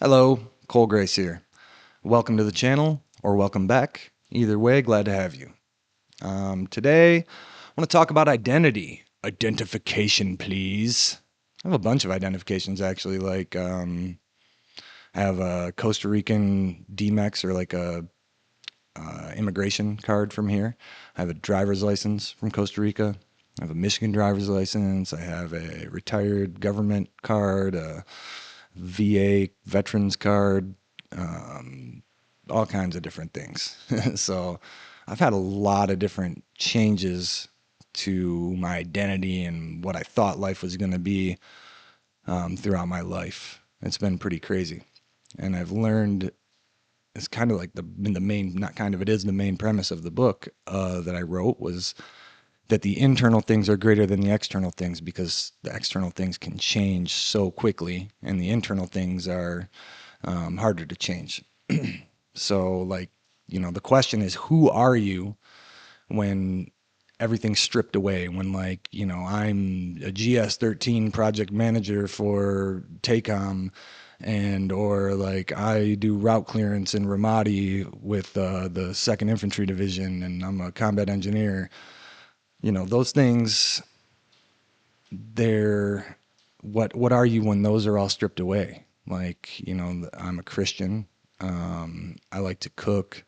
Hello, Cole Grace here. Welcome to the channel, or welcome back. Either way, glad to have you. Today, I want to talk about identity. Identification, please. I have a bunch of identifications actually. I have a Costa Rican DMEX or like a immigration card from here. I have a driver's license from Costa Rica. I have a Michigan driver's license. I have a retired government card, a VA veterans card, all kinds of different things. So I've had a lot of different changes to my identity and what I thought life was going to be throughout my life. It's been pretty crazy. And I've learned it's kind of like the main, not kind of, it is the main premise of the book that I wrote was that the internal things are greater than the external things because the external things can change so quickly and the internal things are harder to change. So, the question is, who are you when everything's stripped away? When, I'm a GS13 project manager for TACOM, and or like I do route clearance in Ramadi with the Second Infantry Division, and I'm a combat engineer. Those things. They're what are you when those are all stripped away? I'm a Christian. I like to cook.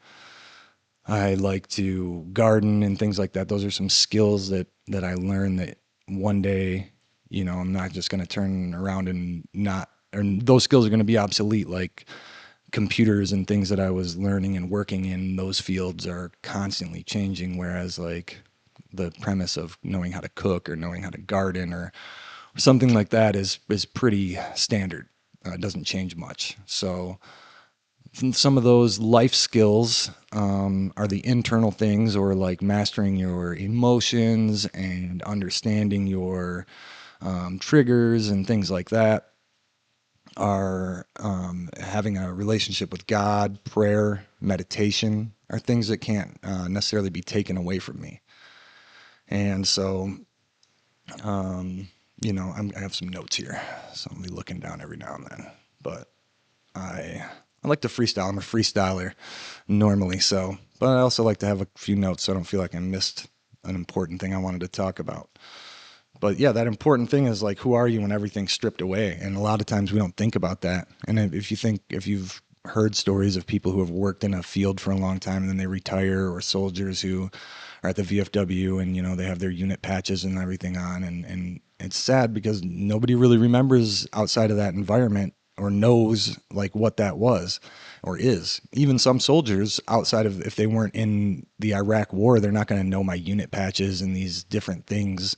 I like to garden and things like that. Those are some skills that I learned that one day, I'm not just going to turn around and not, or those skills are going to be obsolete. Like computers and things that I was learning and working in those fields are constantly changing. Whereas like the premise of knowing how to cook or knowing how to garden or something like that is pretty standard. It doesn't change much. So some of those life skills are the internal things, or like mastering your emotions and understanding your triggers and things like that. Are having a relationship with God, prayer, meditation are things that can't necessarily be taken away from me. And so, I have some notes here, so I'll be looking down every now and then. But I like to freestyle. I'm a freestyler normally, but I also like to have a few notes so I don't feel like I missed an important thing I wanted to talk about. But yeah, that important thing is like, who are you when everything's stripped away? And a lot of times we don't think about that. And if you've heard stories of people who have worked in a field for a long time and then they retire, or soldiers who are at the VFW and, they have their unit patches and everything on. And it's sad because nobody really remembers outside of that environment or knows like what that was or is. Even some soldiers outside of, if they weren't in the Iraq war, they're not going to know my unit patches and these different things,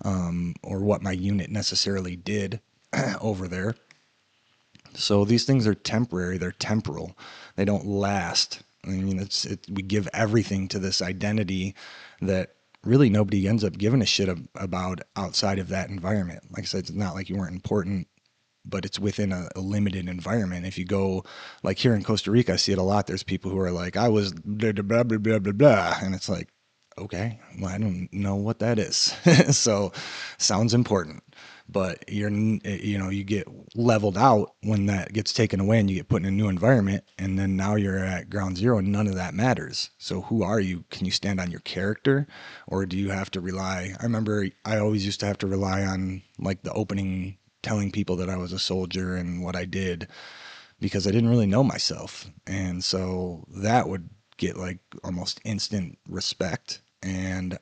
or what my unit necessarily did over there. So these things are temporary, they're temporal, they don't last. I mean, we give everything to this identity that really nobody ends up giving a shit about outside of that environment. Like I said, it's not like you weren't important, but it's within a limited environment. If you go, like here in Costa Rica, I see it a lot. There's people who are like, I was blah, blah, blah, blah, blah, blah. And it's like, okay, well, I don't know what that is. So sounds important, but you get leveled out when that gets taken away and you get put in a new environment. And then now you're at ground zero and none of that matters. So who are you? Can you stand on your character, or do you have to rely? I remember I always used to have to rely on like the opening, telling people that I was a soldier and what I did, because I didn't really know myself. And so that would get like almost instant respect. And,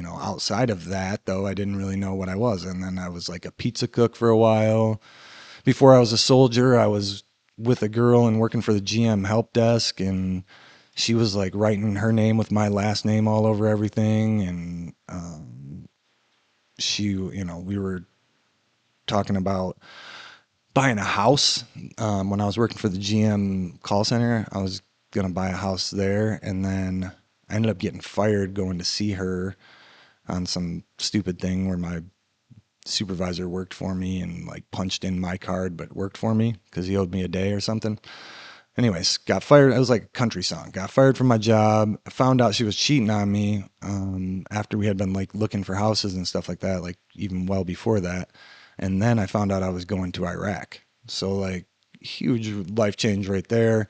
outside of that, though, I didn't really know what I was. And then I was like a pizza cook for a while. Before I was a soldier, I was with a girl and working for the GM help desk. And she was like writing her name with my last name all over everything. And we were talking about buying a house. When I was working for the GM call center, I was going to buy a house there. And then I ended up getting fired going to see her on some stupid thing where my supervisor worked for me and like punched in my card, but worked for me because he owed me a day or something. Anyways, got fired. It was like a country song. Got fired from my job. I found out she was cheating on me after we had been like looking for houses and stuff like that, like even well before that. And then I found out I was going to Iraq. So like huge life change right there.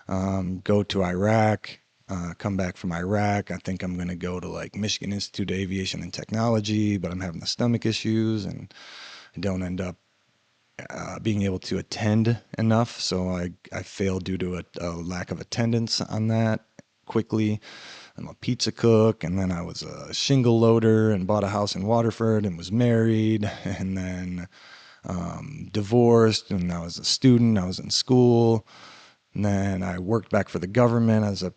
Go to Iraq, come back from Iraq. I think I'm going to go to like Michigan Institute of Aviation and Technology, but I'm having the stomach issues and I don't end up being able to attend enough. So I failed due to a lack of attendance on that quickly. I'm a pizza cook, and then I was a shingle loader and bought a house in Waterford and was married, and then divorced, and I was a student. I was in school, and then I worked back for the government as a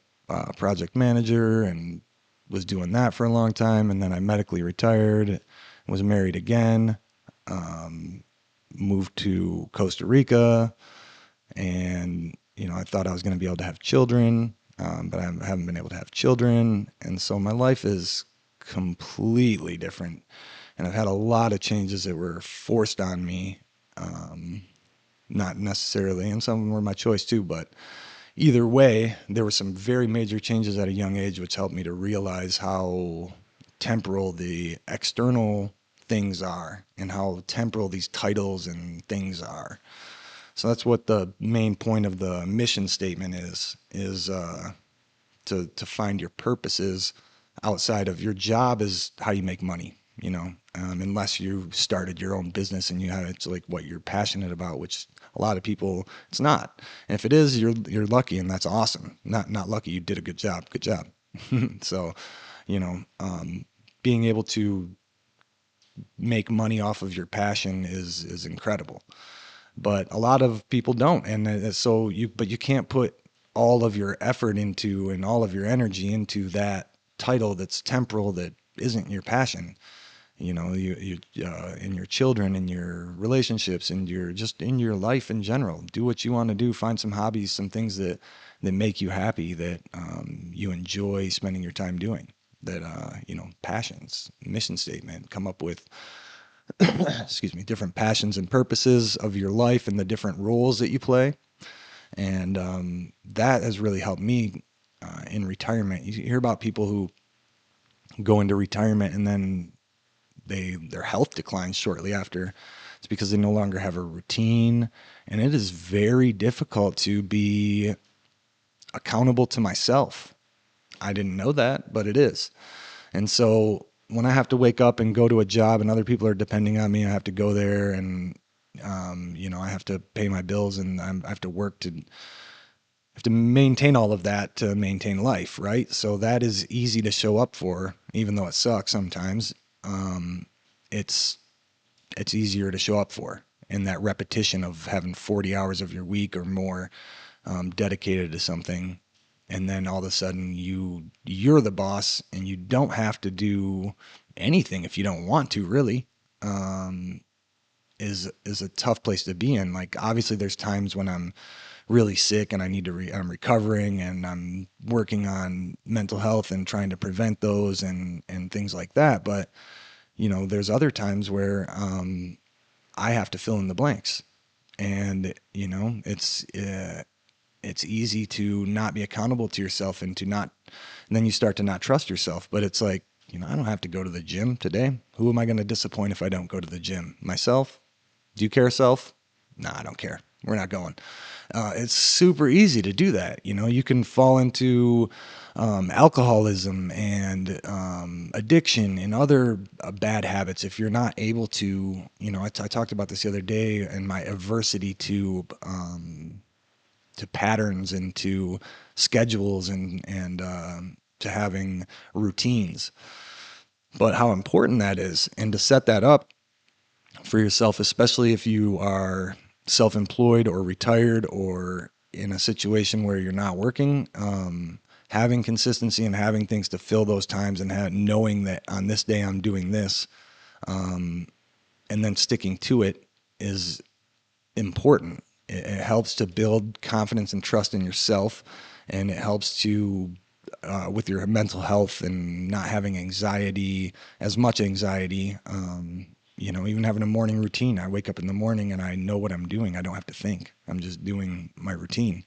project manager and was doing that for a long time, and then I medically retired, was married again, moved to Costa Rica, and I thought I was going to be able to have children, but I haven't been able to have children, and so my life is completely different, and I've had a lot of changes that were forced on me, not necessarily, and some of them were my choice too, but either way, there were some very major changes at a young age which helped me to realize how temporal the external things are and how temporal these titles and things are. So that's what the main point of the mission statement is to find your purposes outside of your job is how you make money, unless you started your own business and you have it's like what you're passionate about, which a lot of people it's not. And if it is, you're lucky and that's awesome. Not lucky, you did a good job. Good job. So, being able to make money off of your passion is incredible. But a lot of people don't, and so you can't put all of your effort into and all of your energy into that title that's temporal, that isn't your passion. You in your children, in your relationships, and your just in your life in general. Do what you want to do. Find some hobbies, some things that make you happy, that you enjoy spending your time doing. That passions, mission statement. Come up with excuse me, different passions and purposes of your life and the different roles that you play. And that has really helped me in retirement. You hear about people who go into retirement and then their health declines shortly after. It's because they no longer have a routine, and it is very difficult to be accountable to myself. I didn't know that, but it is. And so when I have to wake up and go to a job and other people are depending on me, I have to go there and, I have to pay my bills and I have to work to have to maintain all of that to maintain life, right? So that is easy to show up for, even though it sucks sometimes. It's it's easier to show up for, and that repetition of having 40 hours of your week or more dedicated to something, and then all of a sudden you're the boss and you don't have to do anything if you don't want to really, is a tough place to be in. Like obviously there's times when I'm really sick and I need to I'm recovering and I'm working on mental health and trying to prevent those and things like that, but there's other times where I have to fill in the blanks, and it's easy to not be accountable to yourself and then you start to not trust yourself. But it's like, I don't have to go to the gym today. Who am I going to disappoint if I don't go to the gym? Myself? Do you care, self? Nah, I don't care. We're not going. It's super easy to do that. You can fall into alcoholism and addiction and other bad habits if you're not able to. I talked about this the other day and my aversity to patterns and to schedules and to having routines. But how important that is, and to set that up for yourself, especially if you are self-employed or retired or in a situation where you're not working, having consistency and having things to fill those times and knowing that on this day I'm doing this, and then sticking to it is important. It helps to build confidence and trust in yourself, and it helps to with your mental health and not having as much anxiety. Even having a morning routine. I wake up in the morning and I know what I'm doing. I don't have to think. I'm just doing my routine.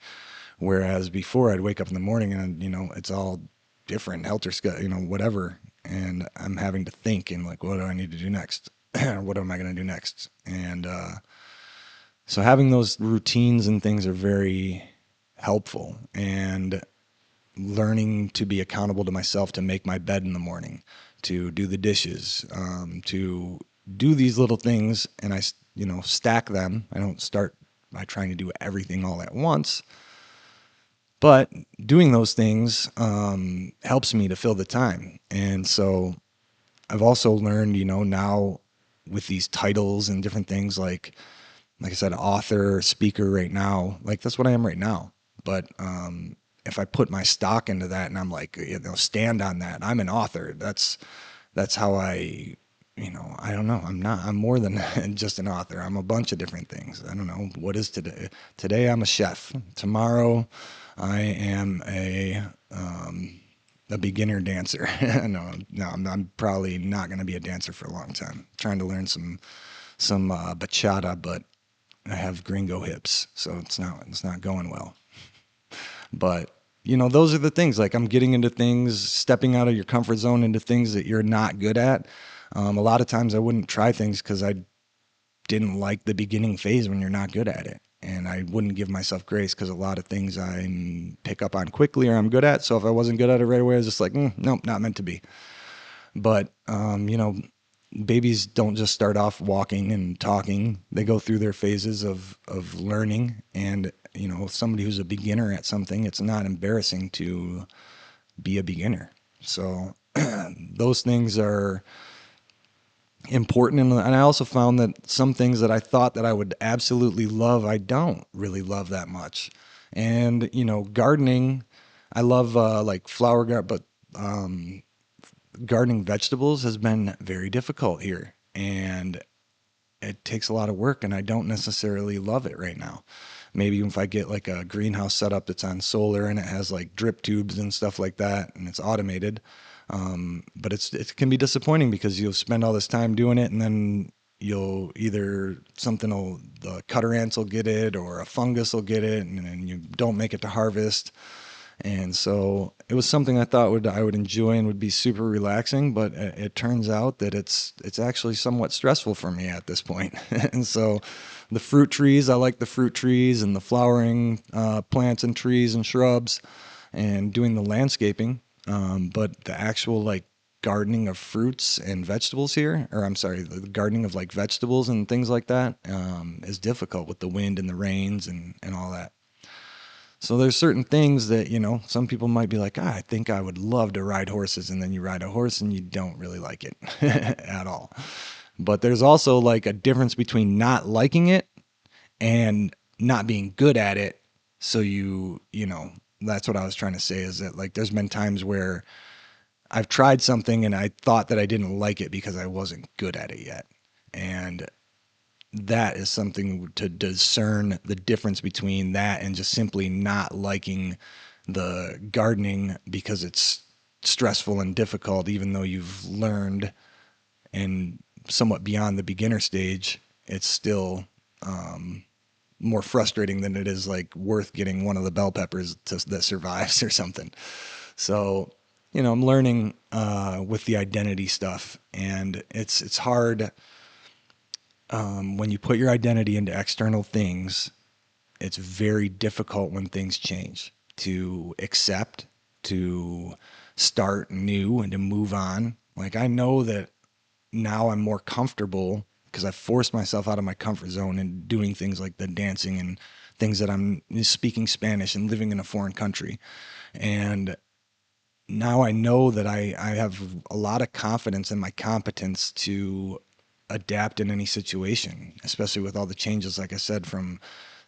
Whereas before I'd wake up in the morning and, it's all different, helter skelter, whatever. And I'm having to think and like, what do I need to do next? What am I going to do next? And So having those routines and things are very helpful, and learning to be accountable to myself, to make my bed in the morning, to do the dishes, to do these little things, and I, stack them. I don't start by trying to do everything all at once, but doing those things helps me to fill the time. And so I've also learned, now with these titles and different things, like I said, author, speaker right now, like that's what I am right now. But if I put my stock into that and I'm like, stand on that, I'm an author. That's how I don't know. I'm more than just an author. I'm a bunch of different things. I don't know. What is today? Today I'm a chef. Tomorrow I am a beginner dancer. No, I'm probably not going to be a dancer for a long time. I'm trying to learn some bachata, but I have gringo hips, so it's not going well. But those are the things. Like, I'm getting into things, stepping out of your comfort zone into things that you're not good at. A lot of times I wouldn't try things because I didn't like the beginning phase when you're not good at it. And I wouldn't give myself grace because a lot of things I pick up on quickly or I'm good at. So if I wasn't good at it right away, I was just like, nope, not meant to be. But, babies don't just start off walking and talking. They go through their phases of learning. And, somebody who's a beginner at something, it's not embarrassing to be a beginner. So those things are important. And I also found that some things that I thought that I would absolutely love, I don't really love that much. And, gardening, I love like flower garden, but gardening vegetables has been very difficult here. And it takes a lot of work, and I don't necessarily love it right now. Maybe if I get like a greenhouse set up that's on solar and it has like drip tubes and stuff like that and it's automated. But it can be disappointing because you'll spend all this time doing it, and then you'll either the cutter ants will get it or a fungus will get it, and then you don't make it to harvest. And so it was something I thought I would enjoy and would be super relaxing, but it turns out that it's actually somewhat stressful for me at this point. And so the fruit trees, I like the fruit trees and the flowering plants and trees and shrubs, and doing the landscaping. But the actual like gardening of fruits and vegetables here, or I'm sorry, the gardening of like vegetables and things like that, is difficult with the wind and the rains and all that. So there's certain things that, some people might be like, I think I would love to ride horses. And then you ride a horse and you don't really like it at all. But there's also like a difference between not liking it and not being good at it. So that's what I was trying to say, is that like there's been times where I've tried something and I thought that I didn't like it because I wasn't good at it yet. And that is something to discern the difference between that and just simply not liking the gardening because it's stressful and difficult, even though you've learned and somewhat beyond the beginner stage. It's still more frustrating than it is like worth getting one of the bell peppers that survives or something. So, I'm learning with the identity stuff, and it's hard when you put your identity into external things. It's very difficult when things change to accept, to start new, and to move on. Like, I know that now I'm more comfortable because I've forced myself out of my comfort zone and doing things like the dancing and things that I'm speaking Spanish and living in a foreign country. And now I know that I have a lot of confidence in my competence to adapt in any situation, especially with all the changes, like I said, from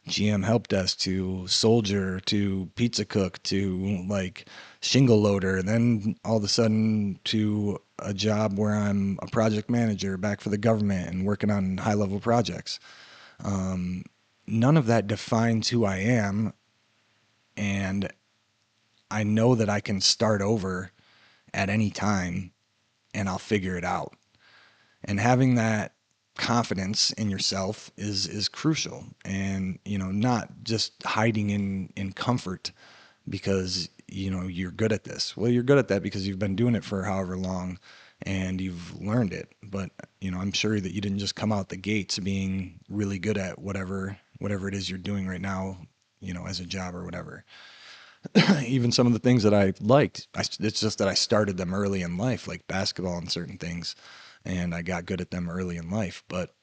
GM help desk to soldier to pizza cook to like shingle loader, then all of a sudden to a job where I'm a project manager back for the government and working on high level projects. None of that defines who I am, and I know that I can start over at any time and I'll figure it out. And having that confidence in yourself is crucial. And not just hiding in comfort because you're good at this. Well, you're good at that because you've been doing it for however long and you've learned it. But I'm sure that you didn't just come out the gates being really good at whatever whatever it is you're doing right now, as a job or whatever. Even some of the things that I liked, it's just that I started them early in life, like basketball and certain things, and I got good at them early in life. But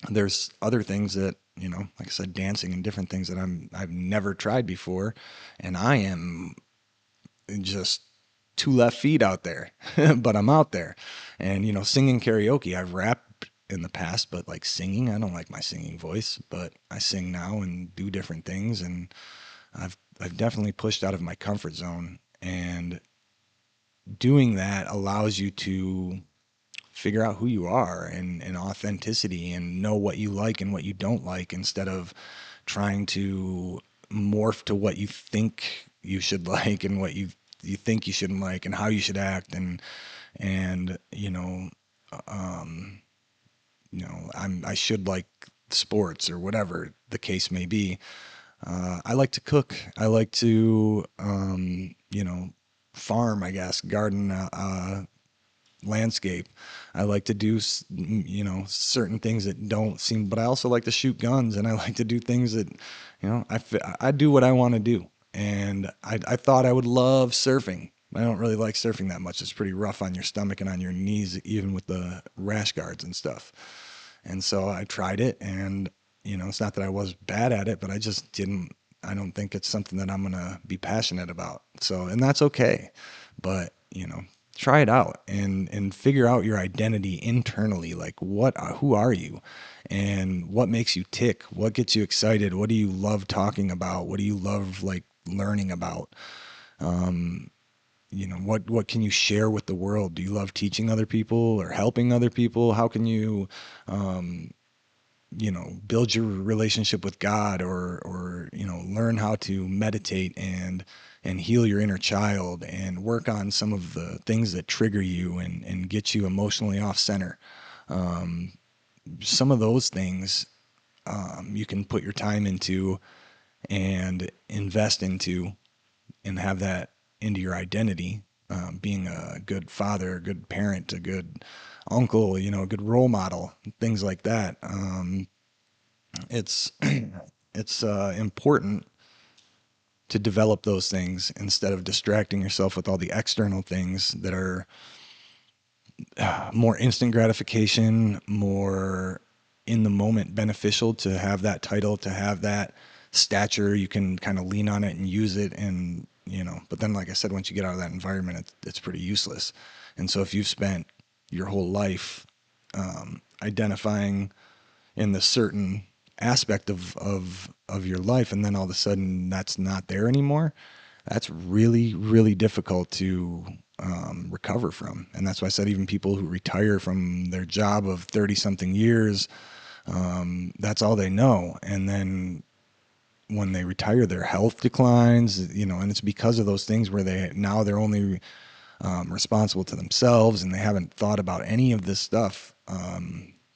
there's other things that, like I said, dancing and different things that I've never tried before, and I am just two left feet out there, but I'm out there. And, singing karaoke, I've rapped in the past, but like singing, I don't like my singing voice, but I sing now and do different things. And I've definitely pushed out of my comfort zone. And doing that allows you to figure out who you are and authenticity and know what you like and what you don't like instead of trying to morph to what you think you should like and what you think you shouldn't like and how you should act and I should like sports or whatever the case may be. I like to cook. I like to farm, I guess, garden, landscape. I like to do, certain things that don't seem, but I also like to shoot guns and I like to do things that, I do what I want to do. And I thought I would love surfing. I don't really like surfing that much. It's pretty rough on your stomach and on your knees, even with the rash guards and stuff. And so I tried it, and it's not that I was bad at it, but I just didn't. I don't think it's something that I'm gonna be passionate about. So, and that's okay. But try it out and figure out your identity internally. Like, who are you, and what makes you tick? What gets you excited? What do you love talking about? What do you love like learning about? What can you share with the world? Do you love teaching other people or helping other people? How can you build your relationship with God, or learn how to meditate and heal your inner child and work on some of the things that trigger you and get you emotionally off center. Some of those things you can put your time into and invest into and have that into your identity. Being a good father, a good parent, a good uncle, a good role model, things like that. It's it's important to develop those things instead of distracting yourself with all the external things that are more instant gratification, more in the moment beneficial, to have that title, to have that stature. You can kind of lean on it and use it, and but then, like I said, once you get out of that environment, it's pretty useless. And so if you've spent your whole life identifying in this certain aspect of your life, and then all of a sudden that's not there anymore, that's really, really difficult to recover from. And that's why I said even people who retire from their job of 30 something years, that's all they know. And then when they retire, their health declines, and it's because of those things where they're only responsible to themselves, and they haven't thought about any of this stuff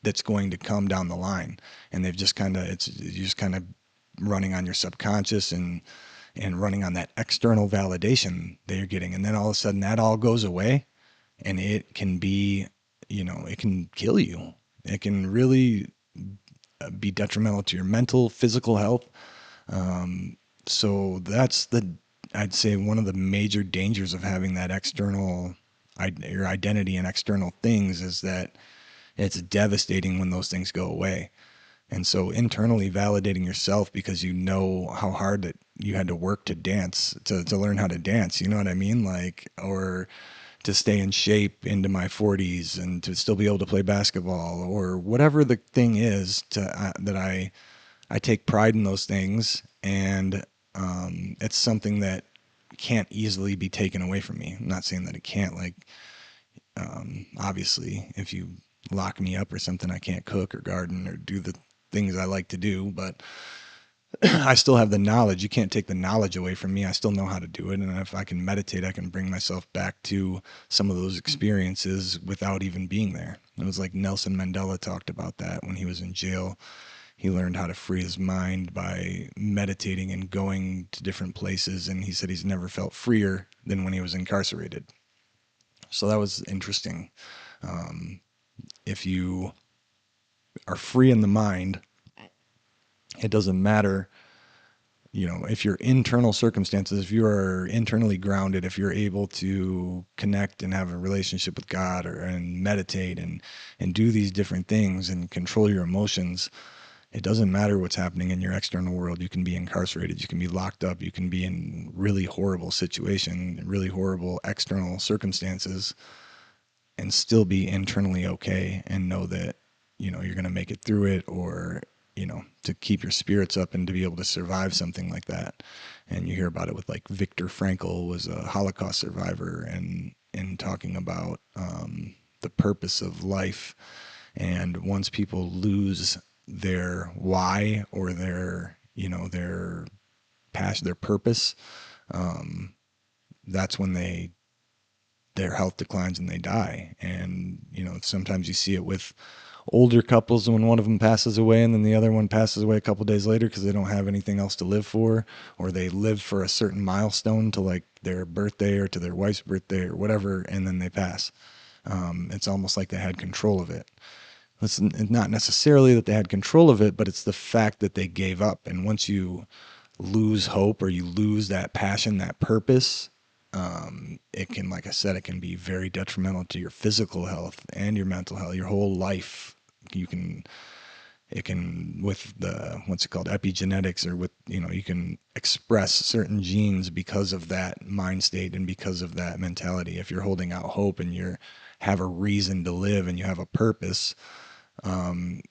that's going to come down the line. And they've just kind of, you're just kind of running on your subconscious and running on that external validation that you're getting. And then all of a sudden that all goes away, and it can be, it can kill you. It can really be detrimental to your mental, physical health. So that's I'd say one of the major dangers of having that external, your identity and external things, is that it's devastating when those things go away. And so internally validating yourself because you know how hard that you had to work to dance, to learn how to dance, you know what I mean? Like, or to stay in shape into my 40s and to still be able to play basketball, or whatever the thing is, that I take pride in those things. And it's something that can't easily be taken away from me. I'm not saying that it can't, like, obviously if you lock me up or something, I can't cook or garden or do the things I like to do, but I still have the knowledge. You can't take the knowledge away from me. I still know how to do it. And if I can meditate, I can bring myself back to some of those experiences without even being there. It was like Nelson Mandela talked about that when he was in jail. He learned how to free his mind by meditating and going to different places. And he said he's never felt freer than when he was incarcerated. So that was interesting. If you are free in the mind, It doesn't matter, if your internal circumstances, if you are internally grounded, if you're able to connect and have a relationship with God and meditate and do these different things and control your emotions, it doesn't matter what's happening in your external world. You can be incarcerated, you can be locked up, you can be in really horrible situation, really horrible external circumstances, and still be internally okay and know that, you're going to make it through it, or, to keep your spirits up and to be able to survive something like that. And you hear about it with like Viktor Frankl was a Holocaust survivor, and talking about the purpose of life. And once people lose their why or their passion, their purpose, that's when their health declines and they die. And sometimes you see it with older couples when one of them passes away and then the other one passes away a couple days later because they don't have anything else to live for, or they live for a certain milestone to like their birthday or to their wife's birthday or whatever, and then they pass. It's almost like they had control of it. It's not necessarily that they had control of it, but it's the fact that they gave up. And once you lose hope or you lose that passion, that purpose, it can, like I said, it can be very detrimental to your physical health and your mental health, your whole life. It can, with the, what's it called, epigenetics, or with, you can express certain genes because of that mind state and because of that mentality. If you're holding out hope and you have a reason to live and you have a purpose,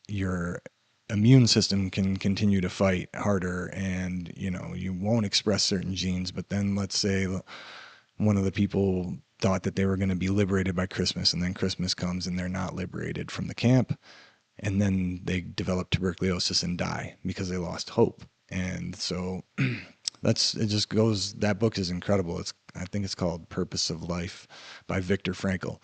your immune system can continue to fight harder, and you won't express certain genes. But then let's say one of the people thought that they were going to be liberated by Christmas, and then Christmas comes and they're not liberated from the camp, and then they develop tuberculosis and die because they lost hope. And so it just goes, that book is incredible. I think it's called Purpose of Life by Viktor Frankl.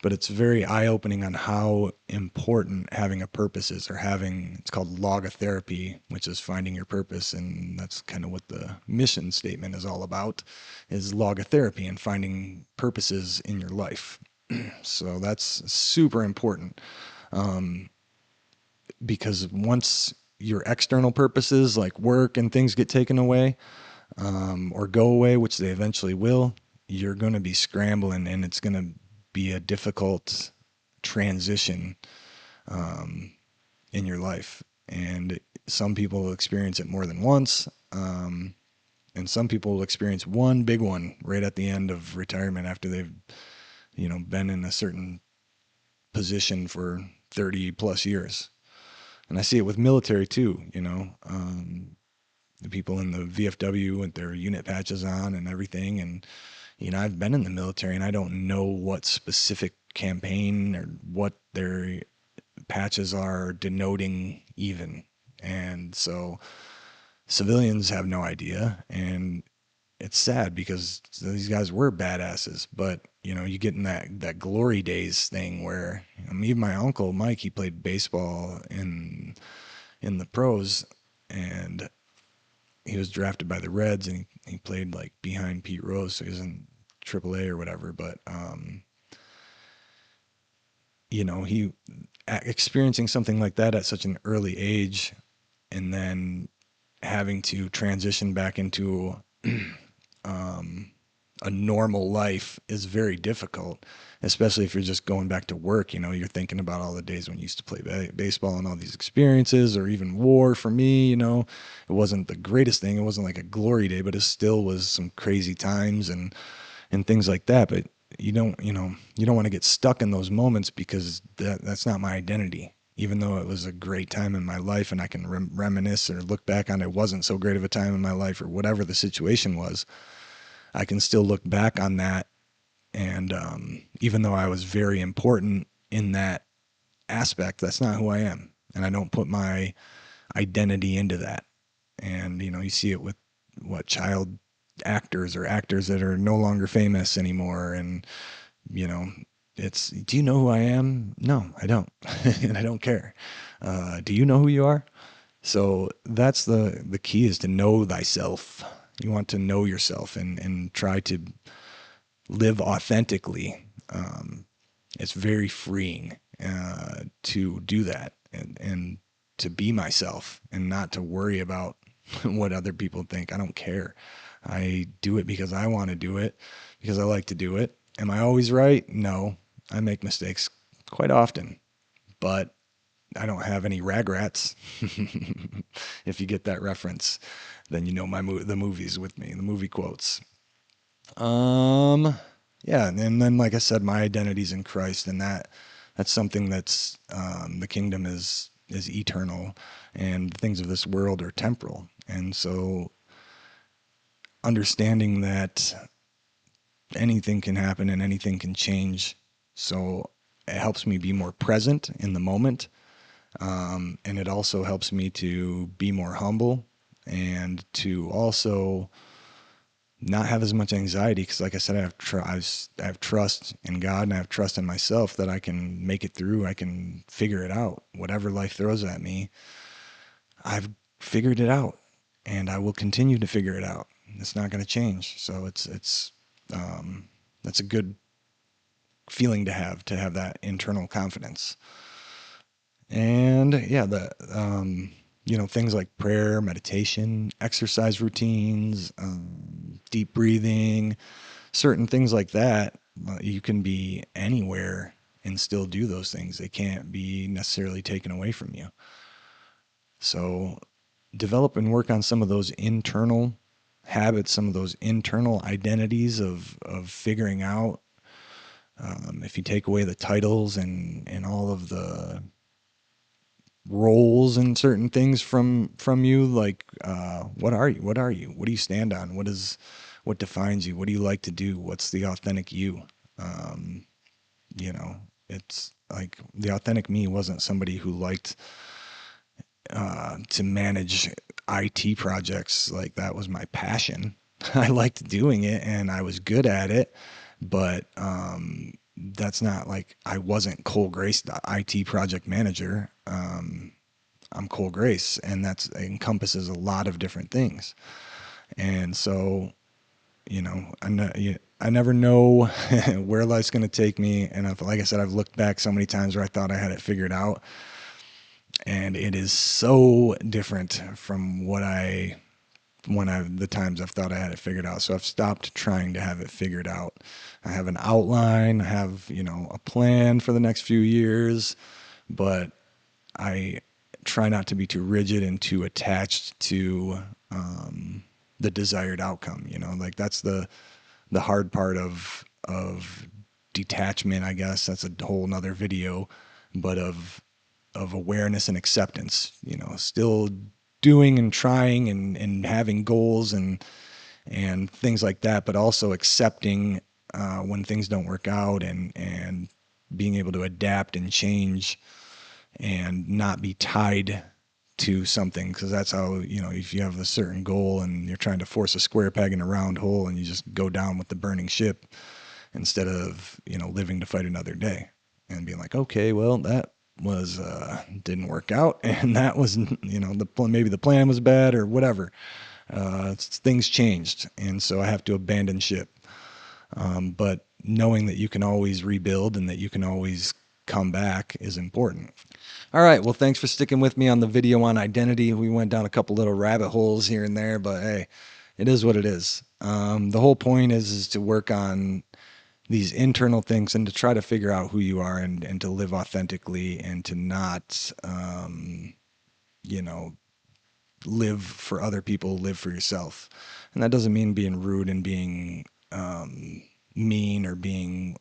But it's very eye-opening on how important having a purpose is, or it's called logotherapy, which is finding your purpose. And that's kind of what the mission statement is all about, is logotherapy and finding purposes in your life. So that's super important, because once your external purposes like work and things get taken away, or go away, which they eventually will, you're going to be scrambling, and it's going to be a difficult transition in your life. And some people will experience it more than once, and some people will experience one big one right at the end of retirement after they've been in a certain position for 30 plus years. And I see it with military too. The people in the VFW with their unit patches on and everything. And, I've been in the military and I don't know what specific campaign or what their patches are denoting even. And so civilians have no idea. And it's sad because these guys were badasses, but you get in that glory days thing where, even my uncle Mike, he played baseball in the pros, and he was drafted by the Reds, and he played like behind Pete Rose, so he was in AAA or whatever. But he experiencing something like that at such an early age, and then having to transition back into a normal life is very difficult, especially if you're just going back to work. You're thinking about all the days when you used to play baseball and all these experiences, or even war for me. It wasn't the greatest thing. It wasn't like a glory day, but it still was some crazy times and things like that. But you don't want to get stuck in those moments, because that's not my identity. Even though it was a great time in my life and I can reminisce or look back on, it wasn't so great of a time in my life, or whatever the situation was, I can still look back on that. And even though I was very important in that aspect, that's not who I am. And I don't put my identity into that. And, you see it with child actors or actors that are no longer famous anymore. And, you know, do you know who I am? No, I don't. And I don't care. Do you know who you are? So that's the key, is to know thyself. You want to know yourself and try to live authentically. It's very freeing to do that. And to be myself and not to worry about what other people think. I don't care. I do it because I want to do it, because I like to do it. Am I always right? No. I make mistakes quite often, but I don't have any ragrats. If you get that reference, then you know the movies with me, the movie quotes. Yeah, and then like I said, my identity's in Christ, and that's something that's the kingdom is eternal, and things of this world are temporal, and so understanding that anything can happen and anything can change, so it helps me be more present in the moment, and it also helps me to be more humble and to also not have as much anxiety because, like I said, I have trust in God and I have trust in myself that I can make it through. I can figure it out. Whatever life throws at me, I've figured it out, and I will continue to figure it out. It's not going to change. So that's a good feeling to have that internal confidence. And yeah, things like prayer, meditation, exercise routines, deep breathing, certain things like that, you can be anywhere and still do those things. They can't be necessarily taken away from you. So develop and work on some of those internal habits, some of those internal identities of figuring out. If you take away the titles and all of the roles and certain things from you, like what are you, what do you stand on, what defines you, what do you like to do, what's the authentic you. um, it's like the authentic me wasn't somebody who liked to manage IT projects. Like that was my passion. I liked doing it and I was good at it, but that's not like I wasn't Cole Grace, the IT project manager. I'm Cole Grace, and that encompasses a lot of different things. And so, I never know where life's going to take me. And like I said, I've looked back so many times where I thought I had it figured out, and it is so different from the times I've thought I had it figured out. So I've stopped trying to have it figured out. I have an outline, I have, a plan for the next few years, but I try not to be too rigid and too attached to the desired outcome. Like that's the hard part of detachment, I guess. That's a whole nother video, but of awareness and acceptance. Still doing and trying and having goals and things like that, but also accepting when things don't work out and being able to adapt and change and not be tied to something, because that's how, if you have a certain goal and you're trying to force a square peg in a round hole and you just go down with the burning ship instead of, living to fight another day and being like, okay, well, that was didn't work out, and that was, maybe the plan was bad or whatever. Things changed, and so I have to abandon ship. But knowing that you can always rebuild and that you can always come back is important. All right. Well, thanks for sticking with me on the video on identity. We went down a couple little rabbit holes here and there, but hey, it is what it is. The whole point is to work on these internal things and to try to figure out who you are and to live authentically and to not, you know, live for other people, live for yourself. And that doesn't mean being rude and being mean or being,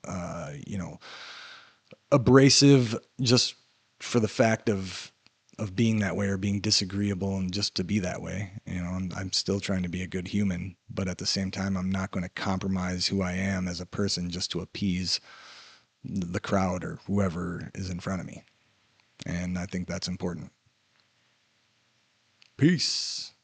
abrasive just for the fact of being that way or being disagreeable and just to be that way. I'm still trying to be a good human, but at the same time, I'm not going to compromise who I am as a person just to appease the crowd or whoever is in front of me. And I think that's important. Peace.